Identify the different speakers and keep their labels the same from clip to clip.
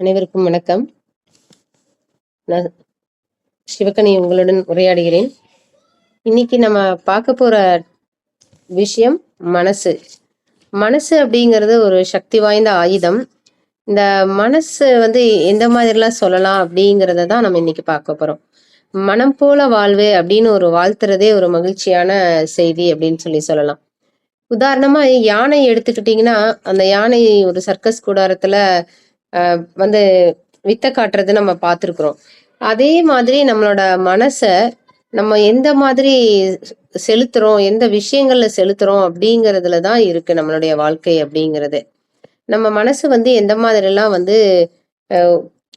Speaker 1: அனைவருக்கும் வணக்கம். நான் சிவகனி உங்களுடன் உரையாடுகிறேன். இன்னைக்கு நம்ம பார்க்க போற விஷயம் மனசு. மனசு அப்படிங்கிறது ஒரு சக்தி வாய்ந்த ஆயுதம். இந்த மனசு எந்த மாதிரிலாம் சொல்லலாம் அப்படிங்கிறத தான் நம்ம இன்னைக்கு பார்க்க போறோம். மனம் போல வாழ்வு அப்படின்னு ஒரு வாழ்த்துறதே ஒரு மகிழ்ச்சியான செய்தி அப்படின்னு சொல்லலாம். உதாரணமா யானை எடுத்துக்கிட்டிங்கன்னா, அந்த யானை ஒரு சர்க்கஸ் கூடாரத்துல வந்து வித்த காட்டுறது நம்ம பார்த்துருக்குறோம். அதே மாதிரி நம்மளோட மனச நம்ம எந்த மாதிரி செலுத்துறோம், எந்த விஷயங்கள்ல செலுத்துறோம் அப்படிங்கிறதுல தான் இருக்கு நம்மளுடைய வாழ்க்கை அப்படிங்கிறது. நம்ம மனசு எந்த மாதிரிலாம் அ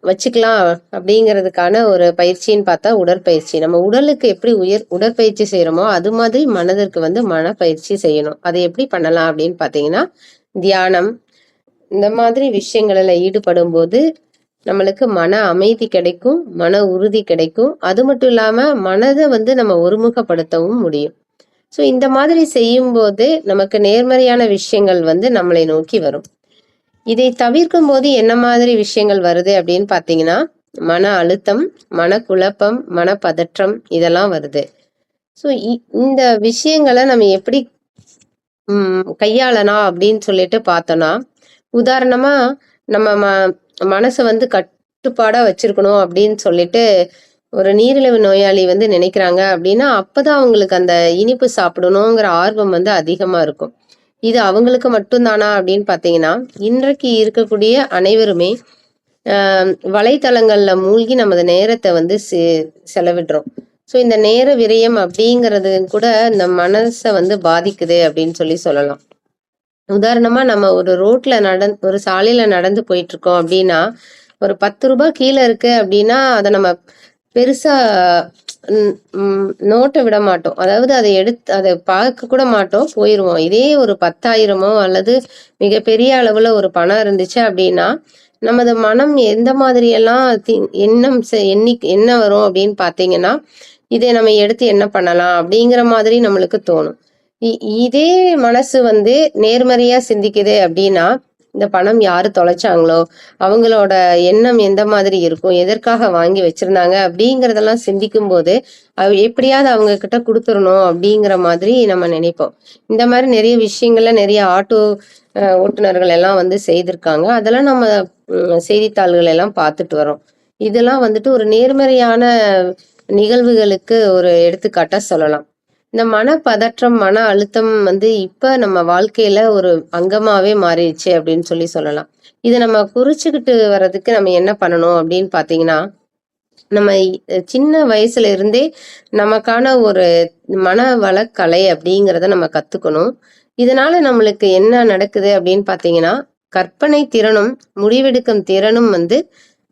Speaker 1: வச்சுக்கலாம் அப்படிங்கிறதுக்கான ஒரு பயிற்சின்னு பார்த்தா உடற்பயிற்சி. நம்ம உடலுக்கு எப்படி உடற்பயிற்சி செய்றோமோ, அது மாதிரி மனதிற்கு மனப்பயிற்சி செய்யணும். அதை எப்படி பண்ணலாம் அப்படின்னு பார்த்தீங்கன்னா, தியானம் இந்த மாதிரி விஷயங்கள்ல ஈடுபடும்போது நம்மளுக்கு மன அமைதி கிடைக்கும், மன உறுதி கிடைக்கும். அது மட்டும் இல்லாம மனதை நம்ம ஒருமுகப்படுத்தவும் முடியும். ஸோ இந்த மாதிரி செய்யும்போது நமக்கு நேர்மறையான விஷயங்கள் நம்மளை நோக்கி வரும். இதை தவிர்க்கும் போது என்ன மாதிரி விஷயங்கள் வருது அப்படின்னு பார்த்தீங்கன்னா, மன அழுத்தம், மனக்குழப்பம், மனப்பதற்றம் இதெல்லாம் வருது. ஸோ இந்த விஷயங்களை நம்ம எப்படி கையாளலாம் அப்படின்னு சொல்லிட்டு பார்த்தோம்னா, உதாரணமா நம்ம மனசை கட்டுப்பாடா வச்சிருக்கணும் அப்படின்னு சொல்லிட்டு ஒரு நீரிழிவு நோயாளி நினைக்கிறாங்க அப்படின்னா, அப்பதான் அவங்களுக்கு அந்த இனிப்பு சாப்பிடணுங்கிற ஆர்வம் அதிகமா இருக்கும். இது அவங்களுக்கு மட்டும்தானா அப்படின்னு பார்த்தீங்கன்னா, இன்றைக்கு இருக்கக்கூடிய அனைவருமே வலைத்தளங்கள்ல மூழ்கி நமது நேரத்தை செலவிடுறோம். ஸோ இந்த நேர விரயம் அப்படிங்கிறது கூட இந்த மனசை பாதிக்குது அப்படின்னு சொல்லலாம். உதாரணமா நம்ம ஒரு ரோட்ல ஒரு சாலையில நடந்து போயிட்டு இருக்கோம் அப்படின்னா, ஒரு 10 ரூபாய் கீழே இருக்கு அப்படின்னா அதை நம்ம பெருசா நோட்டை விட மாட்டோம். அதாவது அதை பார்க்க கூட மாட்டோம், போயிருவோம். இதே ஒரு 10,000மோ அல்லது மிகப்பெரிய அளவுல ஒரு பணம் இருந்துச்சு அப்படின்னா, நமது மனம் எந்த மாதிரி எல்லாம் என்ன வரும் அப்படின்னு பார்த்தீங்கன்னா, இதை நம்ம எடுத்து என்ன பண்ணலாம் அப்படிங்கிற மாதிரி நம்மளுக்கு தோணும். இதே மனசு நேர்மறையா சிந்திக்குது அப்படின்னா, இந்த பணம் யாரு தொலைச்சாங்களோ, அவங்களோட எண்ணம் எந்த மாதிரி இருக்கும், எதற்காக வாங்கி வச்சிருந்தாங்க அப்படிங்கிறதெல்லாம் சிந்திக்கும் போது, எப்படியாவது அவங்க கிட்ட கொடுத்துடணும் அப்படிங்கிற மாதிரி நம்ம நினைப்போம். இந்த மாதிரி நிறைய விஷயங்கள்ல நிறைய ஆட்டோ ஓட்டுநர்கள் எல்லாம் செய்திருக்காங்க. அதெல்லாம் நம்ம செய்தித்தாள்கள் எல்லாம் பார்த்துட்டு வரோம். இதெல்லாம் ஒரு நேர்மறையான நிகழ்வுகளுக்கு ஒரு எடுத்துக்காட்டா சொல்லலாம். இந்த மனப்பதற்றம், மன அழுத்தம் இப்ப நம்ம வாழ்க்கையில ஒரு அங்கமாவே மாறிடுச்சு அப்படின்னு சொல்லலாம். இதை நம்ம குறிச்சுக்கிட்டு வர்றதுக்கு நம்ம என்ன பண்ணணும் அப்படின்னு பார்த்தீங்கன்னா, நம்ம சின்ன வயசுல இருந்தே நமக்கான ஒரு மனவளக்கலை அப்படிங்கிறத நம்ம கத்துக்கணும். இதனால நம்மளுக்கு என்ன நடக்குது அப்படின்னு பார்த்தீங்கன்னா, கற்பனை திறனும் முடிவெடுக்கும் திறனும்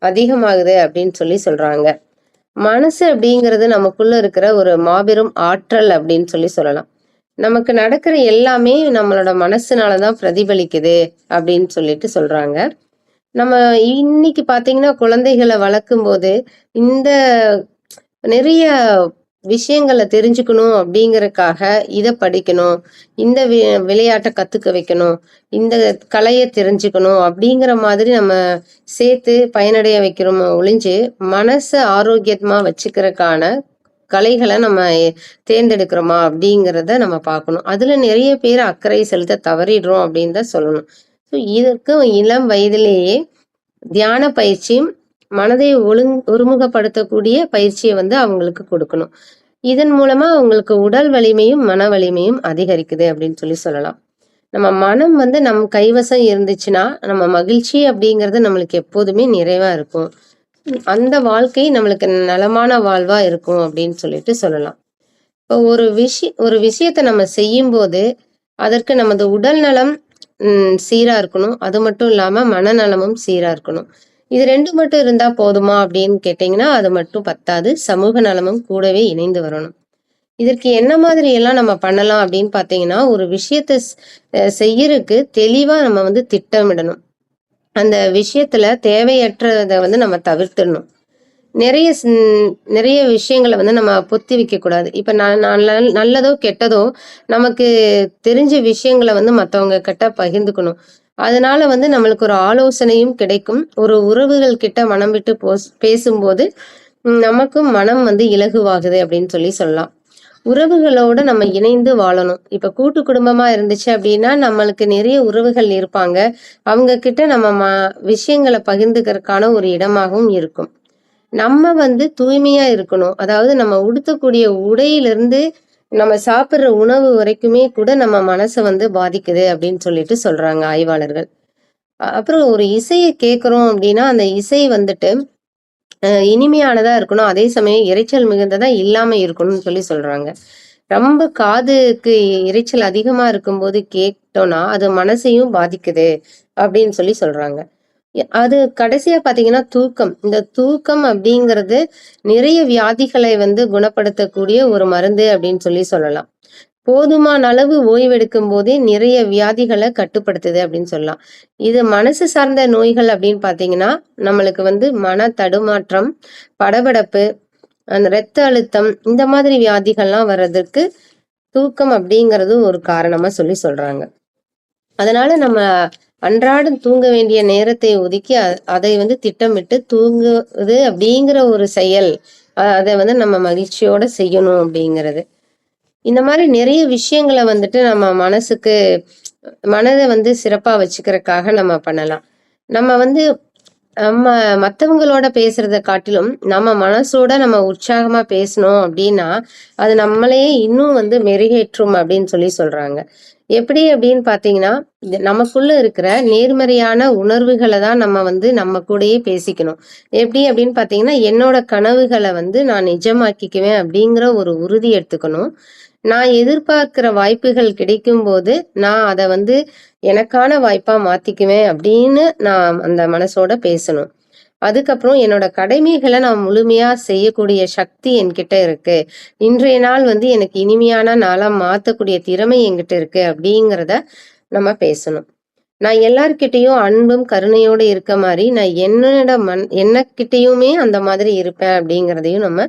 Speaker 1: அதிகமாகுது அப்படின்னு சொல்றாங்க. மனசு அப்படிங்கிறது நமக்குள்ள இருக்கிற ஒரு மாபெரும் ஆற்றல் அப்படின்னு சொல்லலாம். நமக்கு நடக்கிற எல்லாமே நம்மளோட மனசுனாலதான் பிரதிபலிக்குது அப்படின்னு சொல்றாங்க. நம்ம இன்னைக்கு பாத்தீங்கன்னா குழந்தைகளை வளர்க்கும் போது இந்த நிறைய விஷயங்களை தெரிஞ்சுக்கணும் அப்படிங்கறதுக்காக இதை படிக்கணும், இந்த விளையாட்டை கத்துக்க வைக்கணும், இந்த கலையை தெரிஞ்சுக்கணும் அப்படிங்கிற மாதிரி நம்ம சேர்த்து பயனடைய வைக்கிறோமோ ஒழிஞ்சு, மனசை ஆரோக்கியமா வச்சுக்கிறதுக்கான கலைகளை நம்ம தேர்ந்தெடுக்கிறோமா அப்படிங்கிறத நம்ம பார்க்கணும். அதுல நிறைய பேர் அக்கறை செலுத்த தவறிடுறோம் அப்படின்னு தான் சொல்லணும். ஸோ இதற்கு இளம் வயதிலேயே தியான பயிற்சியும் மனதை ஒருமுகப்படுத்தக்கூடிய பயிற்சியை அவங்களுக்கு கொடுக்கணும். இதன் மூலமா அவங்களுக்கு உடல் வலிமையும் மன வலிமையும் அதிகரிக்குது அப்படின்னு சொல்லலாம். நம்ம மனம் நம் கைவசம் இருந்துச்சுன்னா நம்ம மகிழ்ச்சி அப்படிங்கிறது நம்மளுக்கு எப்போதுமே நிறைவா இருக்கும். அந்த வாழ்க்கை நம்மளுக்கு நலமான வாழ்வா இருக்கும் அப்படின்னு சொல்லலாம். இப்போ ஒரு விஷயத்த நம்ம செய்யும் போது அதற்கு நமது உடல் நலம் சீரா இருக்கணும். அது மட்டும் இல்லாம மனநலமும் சீரா இருக்கணும். இது 2 மட்டும் இருந்தா போதுமா அப்படின்னு கேட்டீங்கன்னா, அது மட்டும் பத்தாது. சமூக நலமும் கூடவே இணைந்து வரணும். இதற்கு என்ன மாதிரி எல்லாம் நம்ம பண்ணலாம் அப்படின்னு பார்த்தீங்கன்னா, ஒரு விஷயத்த செய்யறதுக்கு தெளிவா நம்ம திட்டமிடணும். அந்த விஷயத்துல தேவையற்றதை நம்ம தவிர்த்துடணும். நிறைய விஷயங்களை நம்ம பொத்தி வைக்க கூடாது. இப்ப நல்லதோ கெட்டதோ நமக்கு தெரிஞ்ச விஷயங்களை மத்தவங்க கிட்ட பகிர்ந்துக்கணும். அதனால வந்து நம்மளுக்கு ஒரு ஆலோசனையும் கிடைக்கும். ஒரு உறவுகள் கிட்ட மனம் விட்டு பேசும்போது நமக்கும் மனம் வந்து இலகுவாகுது அப்படின்னு சொல்லலாம். உறவுகளோட நம்ம இணைந்து வாழணும். இப்ப கூட்டு குடும்பமா இருந்துச்சு அப்படின்னா, நம்மளுக்கு நிறைய உறவுகள் இருப்பாங்க. அவங்க கிட்ட நம்ம விஷயங்கள பகிர்ந்துக்கிறதுக்கான ஒரு இடமாகவும் இருக்கும். நம்ம வந்து தூய்மையா இருக்கணும். அதாவது நம்ம உடுத்தக்கூடிய உடையிலிருந்து, நம்ம சாப்பிடுற உணவு வரைக்குமே கூட நம்ம மனச வந்து பாதிக்குது அப்படின்னு சொல்றாங்க ஆய்வாளர்கள். அப்புறம் ஒரு இசைய கேட்கிறோம் அப்படின்னா, அந்த இசை வந்துட்டு இனிமையானதா இருக்கணும். அதே சமயம் இரைச்சல் மிகுந்ததா இல்லாம இருக்கணும்னு சொல்றாங்க. ரொம்ப காதுக்கு இரைச்சல் அதிகமா இருக்கும்போது கேட்டோம்னா, அது மனசையும் பாதிக்குது அப்படின்னு சொல்றாங்க. அது கடைசியா பார்த்தீங்கன்னா தூக்கம். இந்த தூக்கம் அப்படிங்கிறது நிறைய வியாதிகளை வந்து குணப்படுத்தக்கூடிய ஒரு மருந்து அப்படின்னு சொல்லலாம். போதுமான அளவு ஓய்வெடுக்கும் போதே நிறைய வியாதிகளை கட்டுப்படுத்துது அப்படின்னு சொல்லலாம். இது மனசு சார்ந்த நோய்கள் அப்படின்னு பார்த்தீங்கன்னா, நம்மளுக்கு வந்து மன தடுமாற்றம், படபடப்பு, அந்த இரத்த அழுத்தம் இந்த மாதிரி வியாதிகள்லாம் வர்றதுக்கு தூக்கம் அப்படிங்கிறது ஒரு காரணமா சொல்றாங்க. அதனால நம்ம அன்றாடம் தூங்க வேண்டிய நேரத்தை ஒதுக்கி அதை வந்து திட்டமிட்டு தூங்குவது அப்படிங்கிற ஒரு செயல், அதை வந்து நம்ம மகிழ்ச்சியோட செய்யணும் அப்படிங்கிறது. இந்த மாதிரி நிறைய விஷயங்கள வந்துட்டு நம்ம மனதை வந்து சிறப்பா வச்சுக்கிறதுக்காக நம்ம பண்ணலாம். நம்ம வந்து நம்ம மத்தவங்களோட பேசுறத காட்டிலும் நம்ம மனசோட நம்ம உற்சாகமா பேசணும் அப்படின்னா, அது நம்மளையே இன்னும் வந்து மெருகேற்றும் அப்படின்னு சொல்றாங்க. எப்படி அப்படின்னு பார்த்தீங்கன்னா, நமக்குள்ள இருக்கிற நேர்மறையான உணர்வுகள தான் நம்ம வந்து நம்ம கூடயே பேசிக்கணும். எப்படி அப்படின்னு பார்த்தீங்கன்னா, என்னோட கனவுகள வந்து நான் நிஜமாக்கிக்குவேன் அப்படிங்கிற ஒரு உறுதி எடுத்துக்கணும். நான் எதிர்பார்க்கிற வாய்ப்புகள் கிடைக்கும்போது, நான் அத வந்து எனக்கான வாய்ப்பா மாத்திக்குவேன் அப்படின்னு நான் அந்த மனசோட பேசணும். அதுக்கப்புறம் என்னோட கடமைகள நான் முழுமையா செய்யக்கூடிய சக்தி என்கிட்ட இருக்கு. இன்றைய நாள் வந்து எனக்கு இனிமையான நாளா மாத்தக்கூடிய திறமை என்கிட்ட இருக்கு அப்படிங்கிறத நம்ம பேசணும். நான் எல்லார்கிட்டயும் அன்பும், கருணையோட இருக்க மாரி, நான் என்னகிட்டயுமே அந்த மாதிரி இருப்பேன் அப்படிங்கிறதையும் நம்ம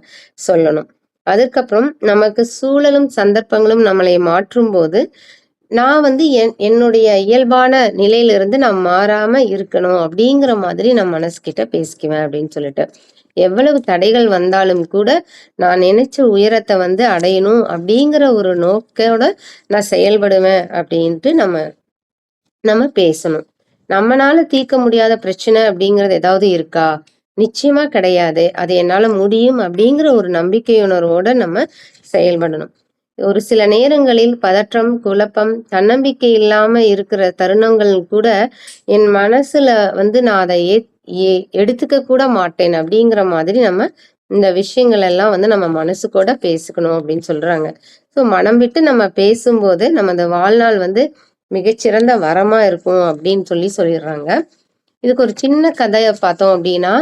Speaker 1: சொல்லணும். அதுக்கப்புறம் நமக்கு சூழலும், சந்தர்ப்பங்களும் நம்மளை மாற்றும்போது, நான் வந்து என்னுடைய இயல்பான நிலையிலிருந்து நான் மாறாம இருக்கணும் அப்படிங்கிற மாதிரி நான் மனசுகிட்ட பேசிக்குவேன் அப்படின்னு சொல்லிட்டு. எவ்வளவு தடைகள் வந்தாலும் கூட, நான் நினைச்ச உயரத்த வந்து அடையணும் அப்படிங்கிற ஒரு நோக்கோட நான் செயல்படுவேன் அப்படின்ட்டு நம்ம பேசணும். நம்மனால தீர்க்க முடியாத பிரச்சனை அப்படிங்கிறது ஏதாவது இருக்கா? நிச்சயமா கிடையாது. அது என்னால முடியும் அப்படிங்கிற ஒரு நம்பிக்கையுணர்வோட நம்ம செயல்படணும். ஒரு சில நேரங்களில் பதற்றம், குழப்பம், தன்னம்பிக்கை இல்லாம இருக்கிற தருணங்கள் கூட என் மனசுல வந்து நான் அதை எடுத்துக்க கூட மாட்டேன் அப்படிங்கிற மாதிரி நம்ம இந்த விஷயங்கள் எல்லாம் வந்து நம்ம மனசு கூட பேசிக்கணும் அப்படின்னு சொல்றாங்க. ஸோ மனம் விட்டு நம்ம பேசும்போது நமது வாழ்நாள் வந்து மிகச்சிறந்த வரமா இருக்கும் அப்படின்னு சொல்லிடுறாங்க. இதுக்கு ஒரு சின்ன கதைய பார்த்தோம் அப்படின்னா,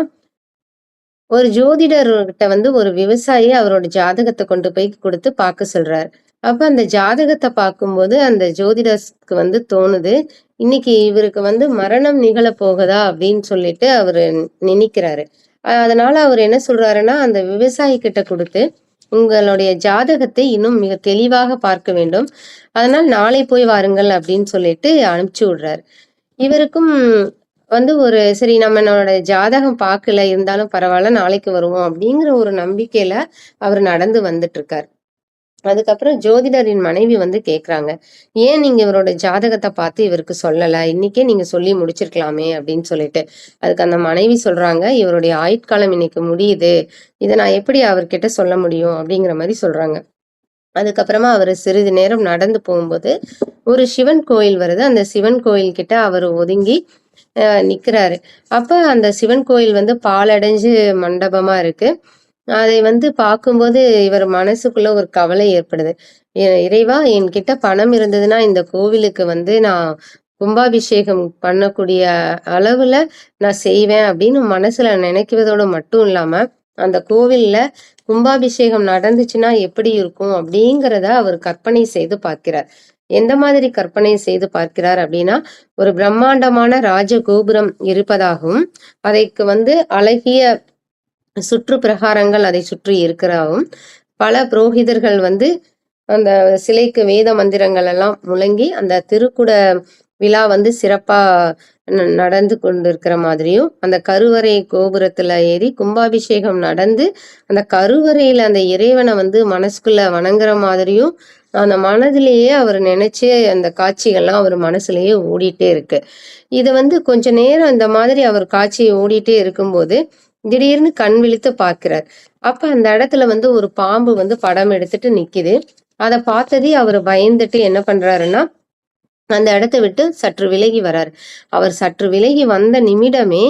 Speaker 1: ஒரு ஜோதிடர்கிட்ட வந்து ஒரு விவசாயி அவரோட ஜாதகத்தை கொண்டு போய் கொடுத்து பார்க்க சொல்றாரு. அப்ப அந்த ஜாதகத்தை பார்க்கும்போது அந்த ஜோதிடருக்கு வந்து தோணுது, இன்னைக்கு இவருக்கு வந்து மரணம் நிகழ போகுதா அப்படின்னு சொல்லிட்டு அவரு நினைக்கிறாரு. அதனால அவர் என்ன சொல்றாருன்னா, அந்த விவசாயி கிட்ட கொடுத்து, உங்களுடைய ஜாதகத்தை இன்னும் மிக தெளிவாக பார்க்க வேண்டும். அதனால் நாளை போய் வாருங்கள் அப்படின்னு சொல்லிட்டு அனுப்பிச்சு விடுறாரு. இவருக்கும் வந்து ஒரு சரி நம்மளோட ஜாதகம் பார்க்கல இருந்தாலும் பரவாயில்ல, நாளைக்கு வருவோம் அப்படிங்கிற ஒரு நம்பிக்கையில அவர் நடந்து வந்துட்டு இருக்காரு. அதுக்கப்புறம் ஜோதிடரின் மனைவி வந்து கேக்குறாங்க, ஏன் நீங்க இவரோட ஜாதகத்தை பார்த்து இவருக்கு சொல்லல? இன்னைக்கே நீங்க சொல்லி முடிச்சிருக்கலாமே அப்படின்னு சொல்லிட்டு. அதுக்கு அந்த மனைவி சொல்றாங்க, இவருடைய ஆயுட்காலம் இன்னைக்கு முடியுது. இதை நான் எப்படி அவர்கிட்ட சொல்ல முடியும் அப்படிங்கிற மாதிரி சொல்றாங்க. அதுக்கப்புறமா அவரு சிறிது நேரம் நடந்து போகும்போது ஒரு சிவன் கோயில் வருது. அந்த சிவன் கோயில் கிட்ட அவர் ஒதுங்கி நிக்கிறாரு. அப்ப அந்த சிவன் கோயில் வந்து பாழடைஞ்சு மண்டபமா இருக்கு. அதை வந்து பார்க்கும்போது இவர் மனசுக்குள்ள ஒரு கவலை ஏற்படுது. இறைவா, என்கிட்ட பணம் இருந்ததுன்னா இந்த கோவிலுக்கு வந்து நான் கும்பாபிஷேகம் பண்ணக்கூடிய அளவுல நான் செய்வேன் அப்படின்னு மனசுல நினைக்கிறதோட மட்டும் இல்லாம, அந்த கோவில்ல கும்பாபிஷேகம் நடந்துச்சுன்னா எப்படி இருக்கும் அப்படிங்கிறத அவர் கற்பனை செய்து பார்க்கிறார். எந்த மாதிரி கற்பனை செய்து பார்க்கிறார் அப்படின்னா, ஒரு பிரம்மாண்டமான ராஜ கோபுரம் இருப்பதாகவும், அதைக்கு வந்து அழகிய சுற்று பிரகாரங்கள் அதை சுற்றி இருக்கிறாவும், பல புரோகிதர்கள் வந்து அந்த சிலைக்கு வேத மந்திரங்கள் எல்லாம் முழங்கி அந்த திருக்குட விழா வந்து சிறப்பா நடந்து கொண்டிருக்கிற மாதிரியும், அந்த கருவறை கோபுரத்துல ஏறி கும்பாபிஷேகம் நடந்து, அந்த கருவறையில அந்த இறைவன வந்து மனசுக்குள்ள வணங்குற மாதிரியும், அந்த மனதிலேயே அவர் நினைச்சு அந்த காட்சிகள்லாம் அவர் மனசுலயே ஓடிட்டே இருக்கு. இத வந்து கொஞ்ச நேரம் இந்த மாதிரி அவர் காட்சி ஓடிட்டே இருக்கும்போது, திடீர்னு கண் விழித்து பார்க்கிறார். அப்ப அந்த இடத்துல வந்து ஒரு பாம்பு வந்து படம் எடுத்துட்டு நிக்குது. அத பார்த்ததே அவரு பயந்துட்டு என்ன பண்றாருன்னா, அந்த இடத்த விட்டு சற்று விலகி வராரு. அவர் சற்று விலகி வந்த நிமிடமே,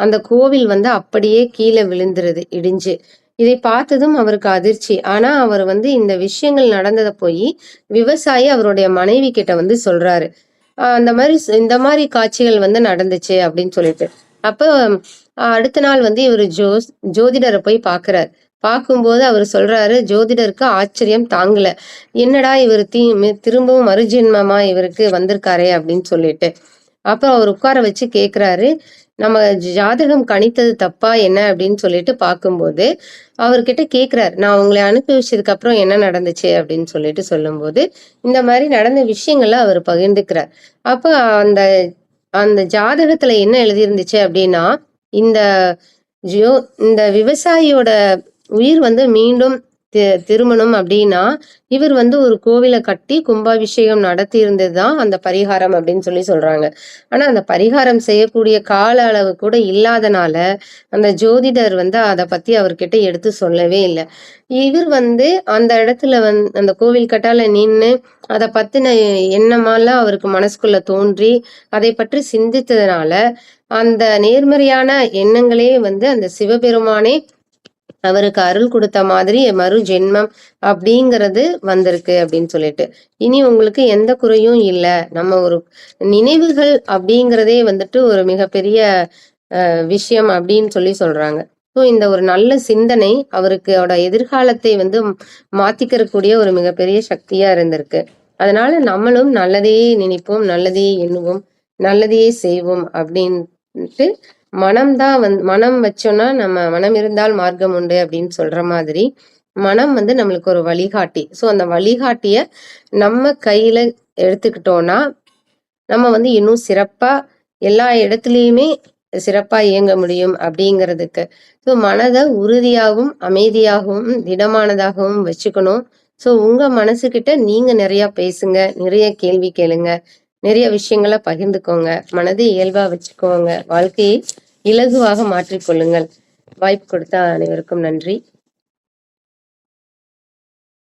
Speaker 1: அந்த கோவில் வந்து அப்படியே கீழ விழுந்துருது இடிஞ்சு. இதை பார்த்ததும் அவருக்கு அதிர்ச்சி. ஆனா, அவர் வந்து இந்த விஷயங்கள் நடந்தத போயி, விவசாயி அவருடைய மனைவி கிட்ட வந்து சொல்றாரு. அந்த மாரி இந்த மாரி காட்சிகள் வந்து நடந்துச்சு அப்படின்னு சொல்லிட்டு. அப்ப அடுத்த நாள் வந்து இவரு ஜோதிடர போய் பார்க்குறார். பார்க்கும்போது அவரு சொல்றாரு, ஜோதிடருக்கு ஆச்சரியம் தாங்கல. என்னடா இவரு திரும்பவும் மறுஜென்மமா இவருக்கு வந்திருக்காரே அப்படின்னு சொல்லிட்டு. அப்ப அவர் உட்கார வச்சு கேட்கிறாரு, நம்ம ஜாதகம் கணித்தது தப்பா என்ன அப்படின்னு சொல்லிட்டு பார்க்கும்போது, அவர்கிட்ட கேட்கிறாரு, நான் உங்களை அனுப்பி வச்சதுக்கு அப்புறம் என்ன நடந்துச்சு அப்படின்னு சொல்லிட்டு சொல்லும்போது, இந்த மாரி நடந்த விஷயங்கள அவர் பகிர்ந்துக்கிறார். அப்ப அந்த அந்த ஜாதகத்துல என்ன எழுதியிருந்துச்சு அப்படின்னா, இந்த ஜியோ இந்த விவசாயியோட உயிர் வந்து மீண்டும் திருமணம் அப்படின்னா, இவர் வந்து ஒரு கோவில கட்டி கும்பாபிஷேகம் நடத்தியிருந்தது தான் அந்த பரிகாரம் அப்படின்னு சொல்லி சொல்றாங்க. ஆனா, அந்த பரிகாரம் செய்யக்கூடிய கால அளவு கூட இல்லாதனால, அந்த ஜோதிடர் வந்து அத பத்தி அவர்கிட்ட எடுத்து சொல்லவே இல்ல. இவர் வந்து அந்த இடத்துல அந்த கோவில் கட்டால நின்னு, அத பத்தின எண்ணமெல்லாம் அவருக்கு மனசுக்குள்ள தோன்றி, அதை பற்றி சிந்தித்ததுனால, அந்த நேர்மறையான எண்ணங்களே வந்து அந்த சிவபெருமானே அவருக்கு அருள் குடுத்த மாதிரி மறு ஜென்மம் அப்படிங்கிறது வந்திருக்கு அப்படின்னு சொல்லிட்டு. இனி உங்களுக்கு எந்த குறையும் இல்ல. நம்ம ஒரு நினைவுகள் அப்படிங்கிறதே வந்துட்டு ஒரு மிகப்பெரிய விஷயம் அப்படின்னு சொல்லி சொல்றாங்க. ஸோ இந்த ஒரு நல்ல சிந்தனை அவருக்கு எதிர்காலத்தை வந்து மாத்திக்கிறக்கூடிய ஒரு மிகப்பெரிய சக்தியா இருந்திருக்கு. அதனால நம்மளும் நல்லதையே நினைப்போம், நல்லதையே எண்ணுவோம், நல்லதையே செய்வோம் அப்படின்ட்டு மனம் தான் மனம் வச்சோம்னா நம்ம மனம் இருந்தால் மார்க்கம் உண்டு அப்படின்னு சொல்ற மாதிரி, மனம் வந்து நம்மளுக்கு ஒரு வழிகாட்டி. ஸோ அந்த வழிகாட்டிய நம்ம கையில எடுத்துக்கிட்டோம்னா, நம்ம வந்து இன்னும் சிறப்பா எல்லா இடத்துலயுமே சிறப்பா இயங்க முடியும் அப்படிங்கிறதுக்கு. ஸோ மனத உறுதியாகவும், அமைதியாகவும், திடமானதாகவும் வச்சுக்கணும். ஸோ உங்க மனசுகிட்ட நீங்க நிறைய பேசுங்க, நிறைய கேள்வி கேளுங்க, நிறைய விஷயங்கள பகிர்ந்துக்கோங்க, மனதை இயல்பா வச்சுக்கோங்க, வாழ்க்கையை இலகுவாக மாற்றிக்கொள்ளுங்கள். வாய்ப்பு கொடுத்த அனைவருக்கும் நன்றி.